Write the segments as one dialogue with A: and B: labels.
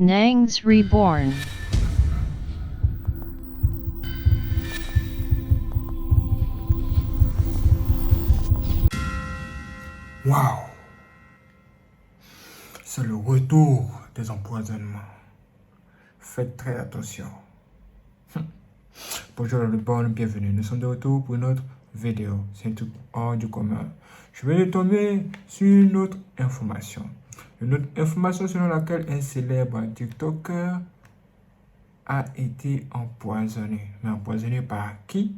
A: Nangs Reborn.
B: Waouh! C'est le retour des empoisonnements. Faites très attention. Bonjour le bon, bienvenue. Nous sommes de retour pour une autre vidéo. C'est un truc hors du commun. Je vais tomber sur une autre information. Une autre information selon laquelle un célèbre TikToker a été empoisonné. Mais empoisonné par qui?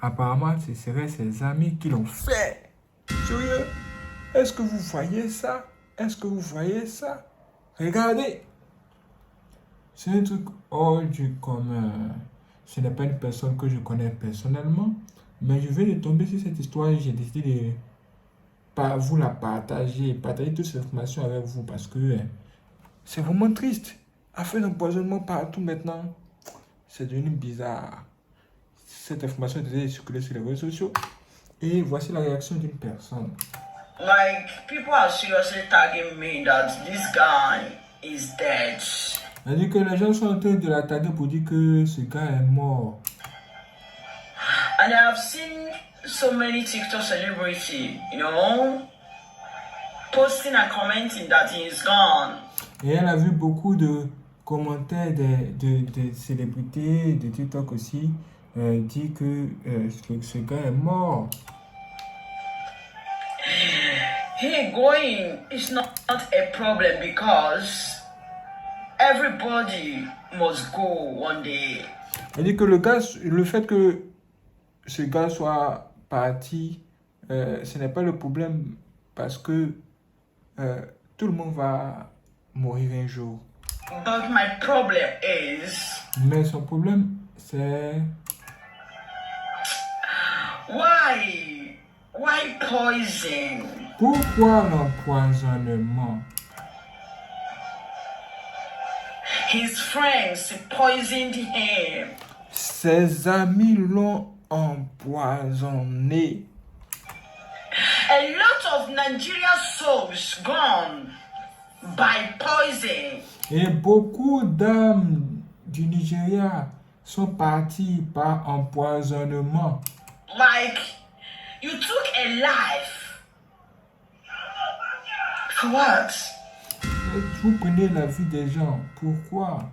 B: Apparemment, ce seraient ses amis qui l'ont fait. Sérieux? Est-ce que vous voyez ça? Est-ce que vous voyez ça? Regardez! C'est un truc hors du commun. Ce n'est pas une personne que je connais personnellement, mais je vais de tomber sur cette histoire et j'ai décidé de vous la partager, partager toutes ces informations avec vous parce que c'est vraiment triste. Affaire d'empoisonnement partout maintenant, c'est devenu bizarre. Cette information est déjà circulée sur les réseaux sociaux et voici la réaction d'une personne.
C: Like, people are seriously tagging me that this guy is dead.
B: C'est-à-dire que les gens sont en train de la taguer pour dire que ce gars est mort.
C: And I have seen so many TikTok celebrity, posting and commenting that he is gone.
B: Et elle a vu beaucoup de commentaires de célébrités, de TikTok aussi, dire que ce gars est mort.
C: He going is not a problem because everybody must go one day.
B: Elle dit que le fait que ce gars soit parti, ce n'est pas le problème parce que tout le monde va mourir un jour.
C: But my problem is,
B: Mais son problème, c'est
C: why poison?
B: pourquoi l'empoisonnement?
C: His friends poisoned him.
B: Ses amis l'ont empoisonné.
C: A lot of Nigerian souls gone by poison.
B: Et beaucoup d'âmes du Nigeria sont parties par empoisonnement.
C: Like, you took a life. For what?
B: Et vous prenez la vie des gens. Pourquoi?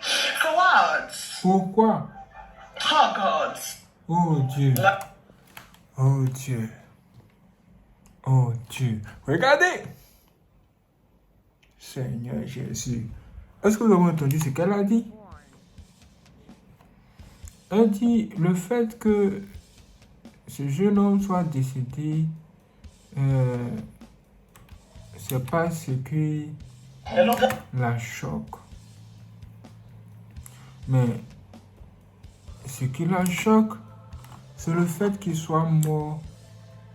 C: For what?
B: Pourquoi?
C: Oh God.
B: Oh Dieu. Oh Dieu. Oh Dieu. Regardez. Seigneur Jésus. Est-ce que vous avez entendu ce qu'elle a dit? Elle dit le fait que ce jeune homme soit décédé, c'est pas ce qui la choque. Mais ce qui la choque, c'est le fait qu'il soit mort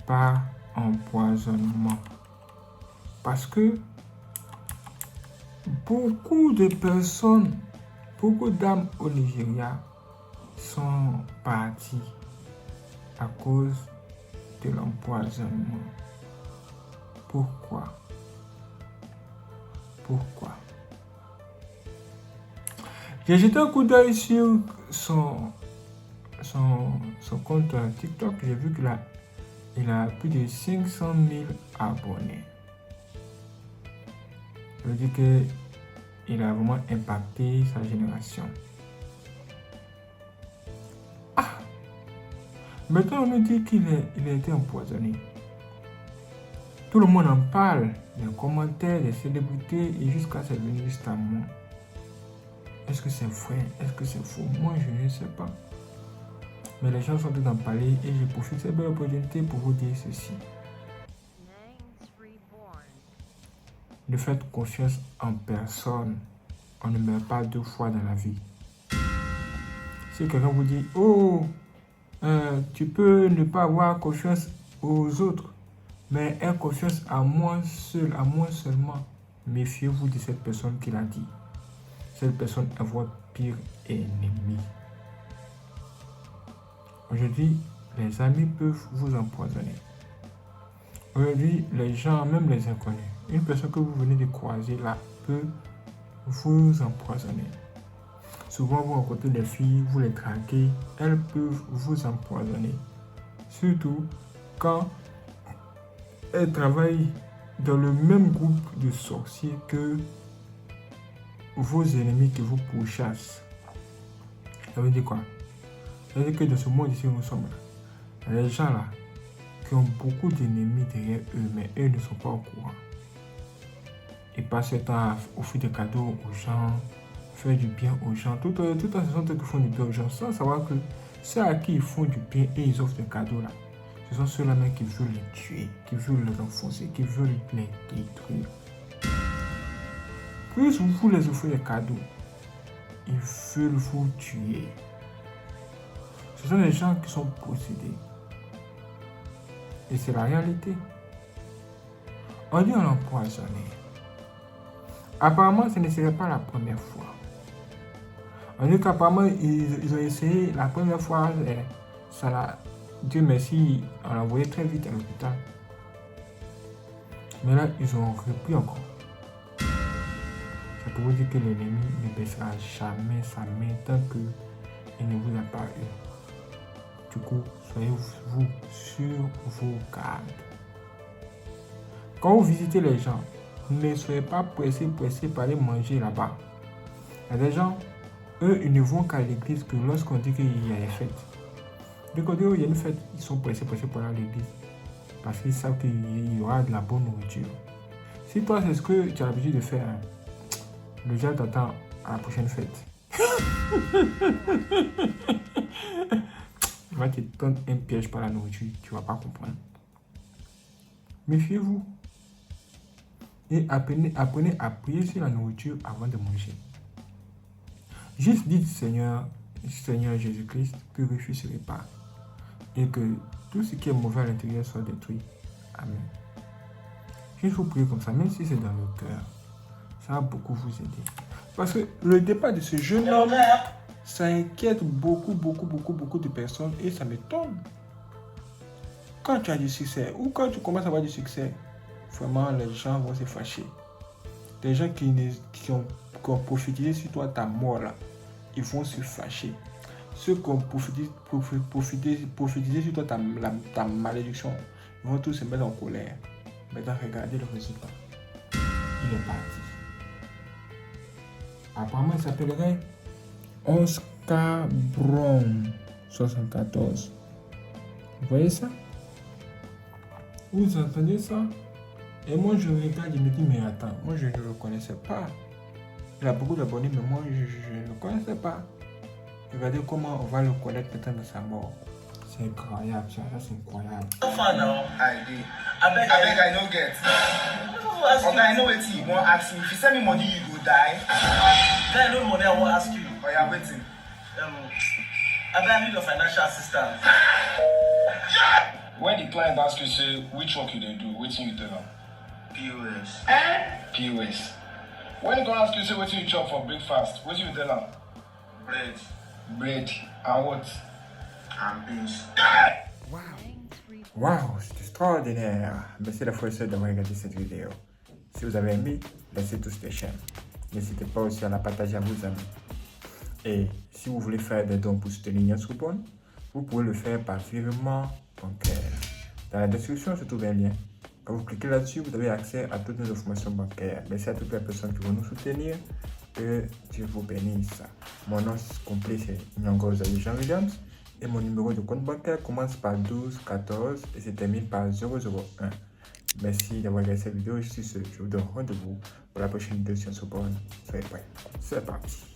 B: par empoisonnement. Parce que beaucoup de personnes, beaucoup d'âmes au Nigeria sont parties à cause de l'empoisonnement. Pourquoi? Pourquoi? J'ai jeté un coup d'œil sur son compte TikTok. J'ai vu qu'il a plus de 500 000 abonnés. Ça veut dire qu'il a vraiment impacté sa génération. Ah! Maintenant, on nous dit qu'il a été empoisonné. Tout le monde en parle, les commentaires, les célébrités, et jusqu'à ce venu juste à moi. Est-ce que c'est vrai? Est-ce que c'est faux? Moi, je ne sais pas. Mais les gens sont en train d'en parler et je profite de cette belle opportunité pour vous dire ceci. Ne faites confiance en personne. On ne meurt pas deux fois dans la vie. Si quelqu'un vous dit, oh, tu peux ne pas avoir confiance aux autres, mais aie confiance à moi seul, à moi seulement. Méfiez-vous de cette personne qui l'a dit. Cette personne est votre pire ennemi. Aujourd'hui, les amis peuvent vous empoisonner. Aujourd'hui, les gens, même les inconnus, une personne que vous venez de croiser là, peut vous empoisonner. Souvent, vous rencontrez des filles, vous les draguez, elles peuvent vous empoisonner. Surtout quand elles travaillent dans le même groupe de sorciers que vos ennemis qui vous pourchassent. Ça veut dire quoi? Ça veut dire que dans ce monde ici où nous sommes là, il y a des gens là qui ont beaucoup d'ennemis derrière eux, mais eux ne sont pas au courant. Ils passent le temps à offrir des cadeaux aux gens, faire du bien aux gens, tout en sachant qu'ils font du bien aux gens, sans savoir que ceux à qui ils font du bien et ils offrent des cadeaux là, ce sont ceux-là même qui veulent les tuer, qui veulent les enfoncer, qui veulent les détruire. Plus vous les offrez des cadeaux, ils veulent vous tuer. Ce sont les gens qui sont possédés. Et c'est la réalité. On dit on l'a empoisonné. Apparemment, ce ne serait pas la première fois. On dit qu'apparemment, ils ont essayé la première fois, Dieu merci, on l'a envoyé très vite à l'hôpital. Mais là, ils ont repris encore. C'est pour vous dire que l'ennemi ne baissera jamais sa main tant qu'il ne vous a pas eu. Du coup, soyez-vous sur vos gardes. Quand vous visitez les gens, ne soyez pas pressés par aller manger là-bas. Il y a des gens, eux, ils ne vont qu'à l'église que lorsqu'on dit qu'il y a des fêtes. Dès qu'on dit qu'il y a une fête, ils sont pressés pour aller à l'église. Parce qu'ils savent qu'il y aura de la bonne nourriture. Si toi, c'est ce que tu as l'habitude de faire, hein, le diable t'attend à la prochaine fête. Il va te tendre un piège par la nourriture, tu ne vas pas comprendre. Méfiez-vous. Et apprenez à prier sur la nourriture avant de manger. Juste dites Seigneur Jésus-Christ, purifie ce repas. Et que tout ce qui est mauvais à l'intérieur soit détruit. Amen. Juste vous prier comme ça, même si c'est dans le cœur. Ça va beaucoup vous aider. Parce que le départ de ce jeune homme, ça inquiète beaucoup de personnes et ça m'étonne. Quand tu as du succès ou quand tu commences à avoir du succès, vraiment les gens vont se fâcher. Des gens qui ont prophétisé sur toi ta mort là, ils vont se fâcher. Ceux qui ont prophétisé sur toi ta malédiction, ils vont tous se mettre en colère. Maintenant regardez le résultat. Il est parti. Apparemment, il s'appellerait Oscar Brown 74. Vous voyez ça? Vous entendez ça? Et moi, je regarde et me dis, mais attends, moi, je ne le connaissais pas. Il a beaucoup d'abonnés, mais moi, je ne le connaissais pas. Regardez comment on va le connaître maintenant de sa mort. C'est incroyable, ça c'est incroyable.
C: I no get. Okay, I know wetin you wan ask me. If you send me money, you go die.
A: Then no money, I wan ask you.
C: Oh, yeah, waiting.
A: I need your financial assistance.
D: When the client asks you, say, which work you dey do, wetin you tell am?
A: POS.
D: POS. When he go ask you, say, wetin you chop for breakfast, wetin you tell am?
A: Bread
D: Bread. And what?
A: and beans.
B: Waouh, c'est extraordinaire. Merci la fois d'avoir regardé cette vidéo. Si vous avez aimé, laissez tous les j'aime. N'hésitez pas aussi à la partager à vos amis. Et si vous voulez faire des dons pour soutenir Nias Coupon, vous pouvez le faire par virement bancaire. Dans la description se trouve un lien. Quand vous cliquez là-dessus, vous avez accès à toutes nos informations bancaires. Merci à toutes les personnes qui vont nous soutenir. Que Dieu vous bénisse. Mon nom complet c'est Nyongo Zayi Jean Williams. Et mon numéro de compte bancaire commence par 1214 et se termine par 001. Merci d'avoir regardé cette vidéo. Je vous donne rendez-vous pour la prochaine vidéo sur Soyez prêts. C'est parti.